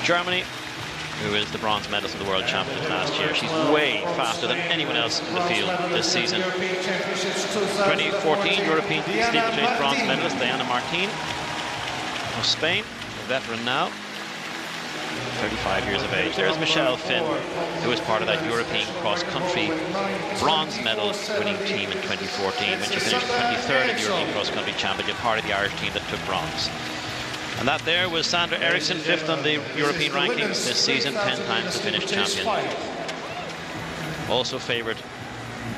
Germany, who is the bronze medalist in the World Championships last year. She's way faster than anyone else in the field this season. 2014 European Steeplechase bronze medalist Diana Martin of Spain, a veteran now, 35 years of age. There's Michelle Finn, who was part of that European cross-country bronze medal winning team in 2014 when she finished 23rd in the European cross-country championship, part of the Irish team that took bronze. And that there was Sandra Eriksson, 5th on the European rankings this season, 10 times the Finnish champion. Also favoured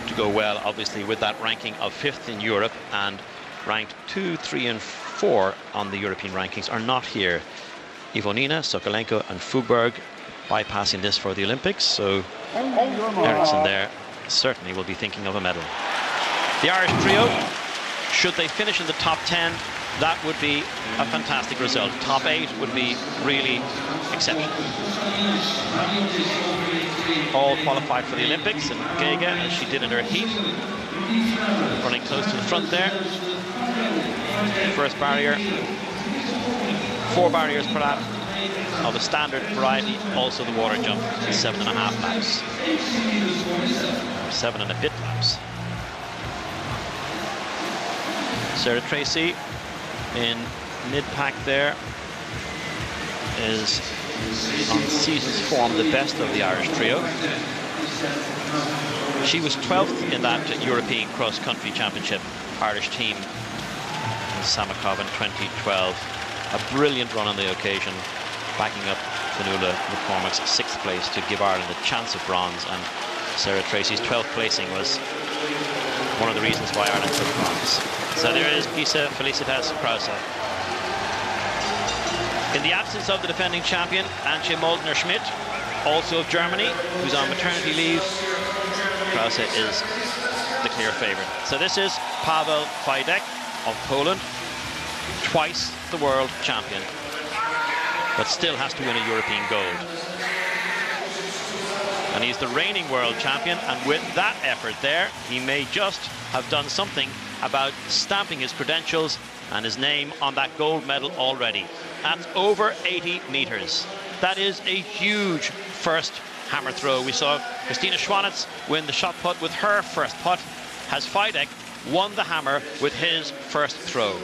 to go well, obviously, with that ranking of 5th in Europe, and ranked 2, 3 and 4 on the European rankings are not here. Ivonina, Sokolenko and Fugberg bypassing this for the Olympics, so Eriksson there certainly will be thinking of a medal. The Irish trio, should they finish in the top 10, that would be a fantastic result. Top 8 would be really exceptional. All qualified for the Olympics, and Gega, as she did in her heat, running close to the front there. First barrier. 4 barriers per lap of a standard variety, also the water jump, 7.5 laps. 7 and a bit laps. Sarah Tracy in mid-pack there is on season's form the best of the Irish trio. She was 12th in that European cross-country championship Irish team in Samakov in 2012. A brilliant run on the occasion, backing up Fionnuala McCormack's 6th place to give Ireland a chance of bronze, and Sarah Tracy's 12th placing was one of the reasons why Ireland took bronze. So there is Pisa Felicitas Krause. In the absence of the defending champion, Antje Moldner-Schmidt, also of Germany, who's on maternity leave, Krause is the clear favourite. So this is Paweł Fajdek of Poland, twice the world champion, but still has to win a European gold. And he's the reigning world champion, and with that effort there, he may just have done something about stamping his credentials and his name on that gold medal already. That's over 80 meters. That is a huge first hammer throw. We saw Christina Schwanitz win the shot put with her first putt. Has Fajdek won the hammer with his first throw?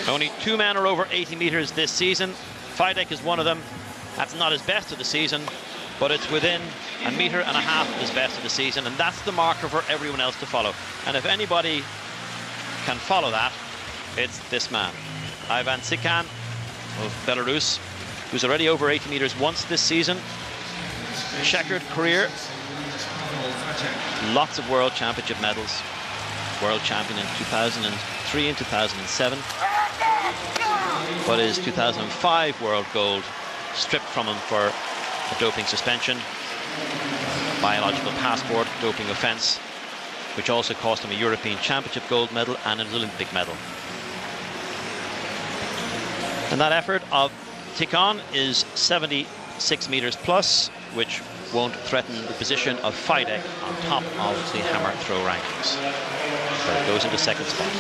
Only 2 men are over 80 meters this season. Fajdek is one of them. That's not his best of the season, but it's within 1.5 meters of his best of the season, and that's the marker for everyone else to follow. And if anybody can follow that, it's this man, Ivan Tsikhan of Belarus, who's already over 80 meters once this season. Checkered career, lots of world championship medals. World champion in 2003 and 2007, but his 2005 world gold stripped from him for a doping suspension, biological passport doping offence, which also cost him a European Championship gold medal and an Olympic medal. And that effort of Tsikhan is 76 meters plus, which won't threaten the position of Fajdek on top of the hammer throw rankings. But it goes into second spot.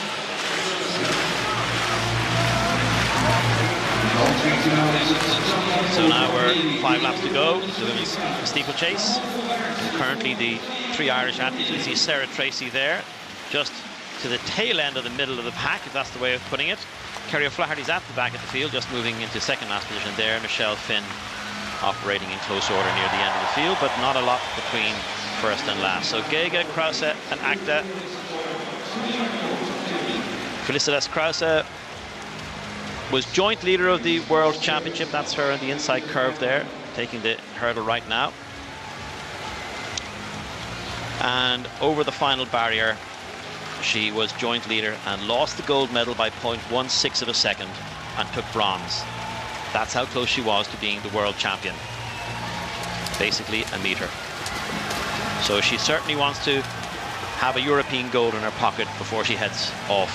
So now we're 5 laps to go to the women's steeplechase. And currently the 3 Irish athletes, we see Sarah Tracy there, just to the tail end of the middle of the pack, if that's the way of putting it. Kerry O'Flaherty's at the back of the field, just moving into second last position there. Michelle Finn operating in close order near the end of the field, but not a lot between first and last. So Gega, Krause and Akta. Felicitas Krause was joint leader of the World Championship. That's her in the inside curve there, taking the hurdle right now. And over the final barrier, she was joint leader and lost the gold medal by 0.16 of a second and took bronze. That's how close she was to being the world champion. Basically a meter. So she certainly wants to have a European gold in her pocket before she heads off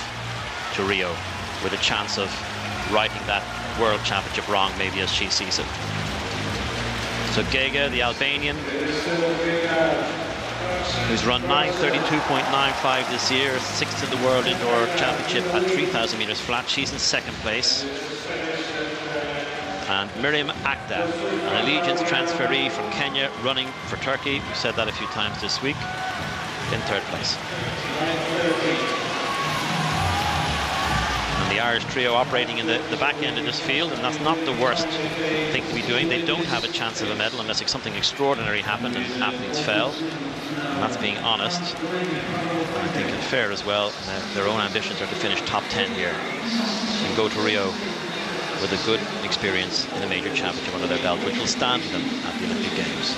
to Rio, with a chance of righting that world championship wrong, maybe as she sees it. So Gega, the Albanian, who's run 9:32.95 this year, 6th in the World Indoor Championship at 3000 meters flat. She's in second place. And Miriam Akta, an Allegiance transferee from Kenya, running for Turkey. We've said that a few times this week, in 3rd place. And the Irish trio operating in the back end of this field, and that's not the worst thing to be doing. They don't have a chance of a medal unless something extraordinary happened and athletes fell. And that's being honest. And I think it's fair as well. Their own ambitions are to finish top 10 here and go to Rio with a good experience in a major championship under their belt, which will stand to them at the Olympic Games.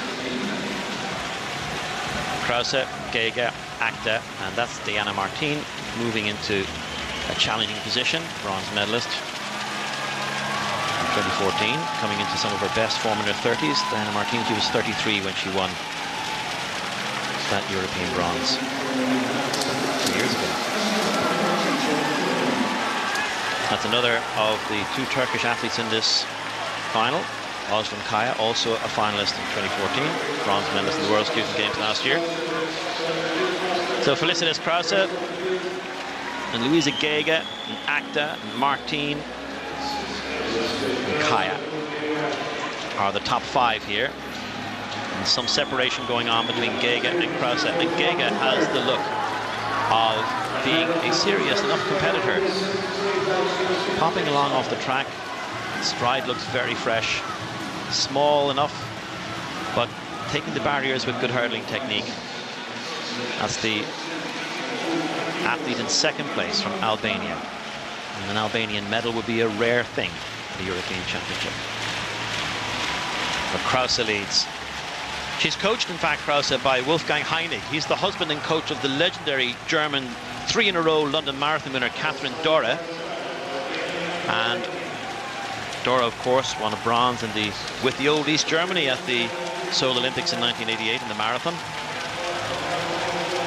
Krause, Gega, Akta, and that's Diana Martin moving into a challenging position, bronze medalist in 2014, coming into some of her best form in her 30s. Diana Martin, she was 33 when she won that European bronze 2 years ago. That's another of the 2 Turkish athletes in this final. Özlem Kaya, also a finalist in 2014, bronze medalist in the World Student Games last year. So Felicitas Krause and Luiza Gega and Akta and Martin and Kaya are the top 5 here. And some separation going on between Gega and Krause. And Gega has the look of being a serious enough competitor. Popping along off the track, stride looks very fresh, small enough, but taking the barriers with good hurdling technique. That's the athlete in 2nd place from Albania. And an Albanian medal would be a rare thing at the European Championship. But Krause leads. She's coached, in fact, Krause, by Wolfgang Heinig. He's the husband and coach of the legendary German 3-in-a-row London Marathon winner Catherine Dora. And Dora, of course, won a bronze with the old East Germany at the Seoul Olympics in 1988 in the marathon.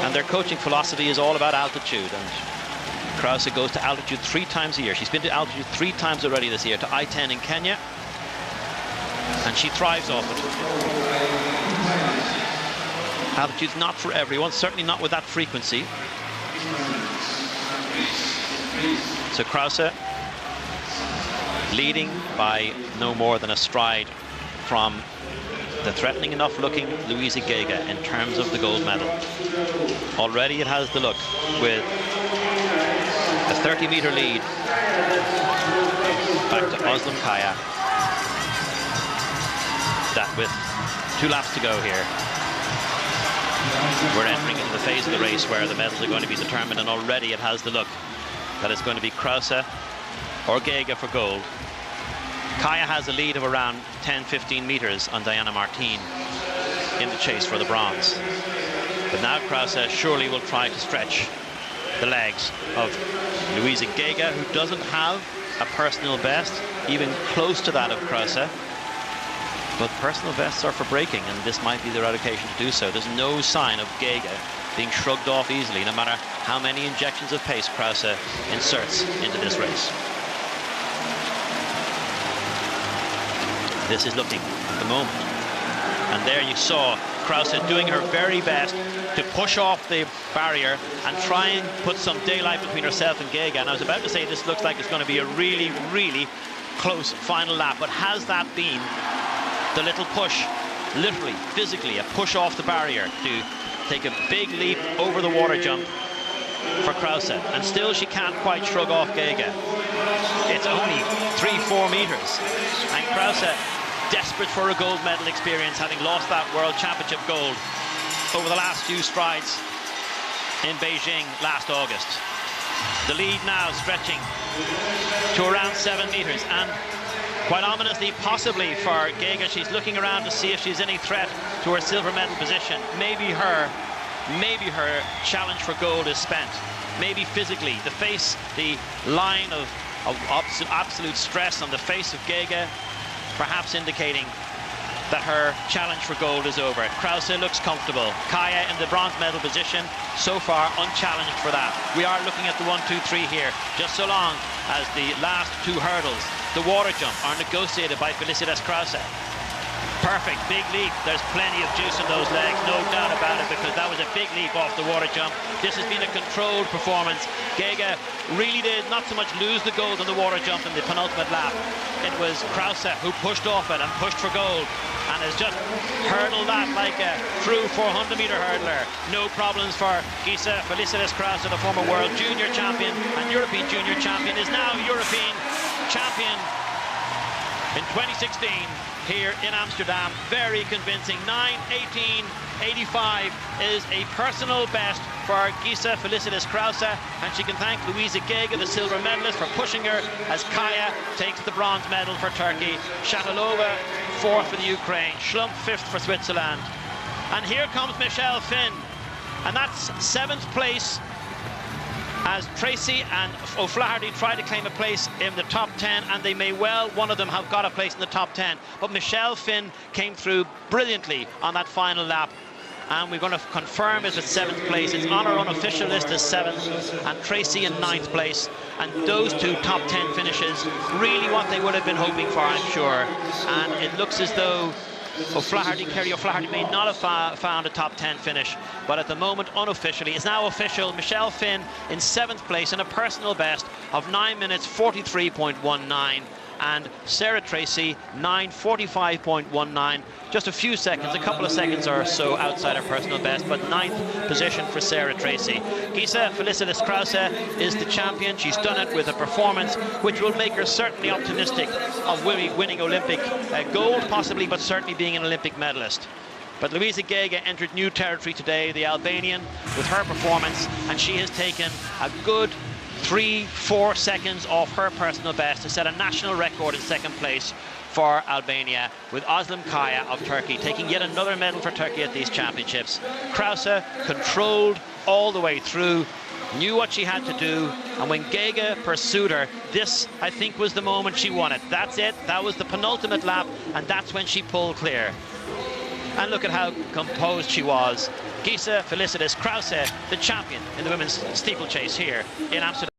And their coaching philosophy is all about altitude. And Krause goes to altitude 3 times a year. She's been to altitude 3 times already this year, to I-10 in Kenya. And she thrives off it. Altitude's not for everyone, certainly not with that frequency. So Krause leading by no more than a stride from the threatening enough looking Luiza Gega in terms of the gold medal. Already it has the look with a 30-meter lead back to Özlem Kaya. That with 2 laps to go here, we're entering into the phase of the race where the medals are going to be determined, and already it has the look that it's going to be Krause or Gega for gold. Kaya has a lead of around 10-15 meters on Diana Martin in the chase for the bronze. But now Krause surely will try to stretch the legs of Luiza Gega, who doesn't have a personal best even close to that of Krause. But personal bests are for breaking, and this might be the right occasion to do so. There's no sign of Gega being shrugged off easily, no matter how many injections of pace Krause inserts into this race. This is looking at the moment. And there you saw Krause doing her very best to push off the barrier and try and put some daylight between herself and Gega. And I was about to say this looks like it's going to be a really, really close final lap. But has that been the little push, literally, physically, a push off the barrier to take a big leap over the water jump for Krause? And still she can't quite shrug off Gega. It's only 3-4 meters. And Krause, desperate for a gold medal experience, having lost that World Championship gold over the last few strides in Beijing last August. The lead now stretching to around 7 meters, and quite ominously, possibly for Gega, she's looking around to see if she's any threat to her silver medal position. Maybe her challenge for gold is spent. Maybe physically, the line of absolute stress on the face of Gega, perhaps indicating that her challenge for gold is over. Krause looks comfortable. Kaya in the bronze medal position, so far unchallenged for that. We are looking at the 1, 2, 3 here, just so long as the last 2 hurdles, the water jump, are negotiated by Felicitas Krause. Perfect, big leap. There's plenty of juice in those legs, no doubt about it, because that was a big leap off the water jump. This has been a controlled performance. Gega really did not so much lose the gold on the water jump in the penultimate lap. It was Krause who pushed off it and pushed for gold, and has just hurdled that like a true 400-meter hurdler. No problems for Gisa Felicitas Krause, the former world junior champion and European junior champion, is now European champion in 2016 here in Amsterdam. Very convincing. 9:18.85 is a personal best for Gisa Felicitas Krause, and she can thank Luiza Gega, the silver medalist, for pushing her as Kaya takes the bronze medal for Turkey. Shatilova fourth for the Ukraine. Schlump fifth for Switzerland. And here comes Michelle Finn, and that's seventh place, as Tracy and O'Flaherty try to claim a place in the top 10, and they may well, one of them, have got a place in the top 10. But Michelle Finn came through brilliantly on that final lap, and we're going to confirm it's at seventh place. It's on our unofficial list as seventh, and Tracy in ninth place. And those two top 10 finishes, really what they would have been hoping for, I'm sure. And it looks as though Kerry O'Flaherty may not have found a top 10 finish, but at the moment, unofficially, it's now official. Michelle Finn in seventh place in a personal best of 9 minutes 43.19, and Sarah Tracy 9:45.19, just a few seconds, a couple of seconds or so outside her personal best, but ninth position for Sarah Tracy. Gisa Felicitas Krause is the champion. She's done it with a performance which will make her certainly optimistic of winning Olympic gold possibly, but certainly being an Olympic medalist. But Luiza Gega entered new territory today, the Albanian, with her performance, and she has taken a good 3-4 seconds off her personal best to set a national record in second place for Albania, with Özlem Kaya of Turkey taking yet another medal for Turkey at these championships. Krause controlled all the way through, knew what she had to do, and when Gega pursued her, this, I think, was the moment she won it. That's it, that was the penultimate lap, and that's when she pulled clear. And look at how composed she was. Gisa Felicitas Krause, the champion in the women's steeplechase here in Amsterdam.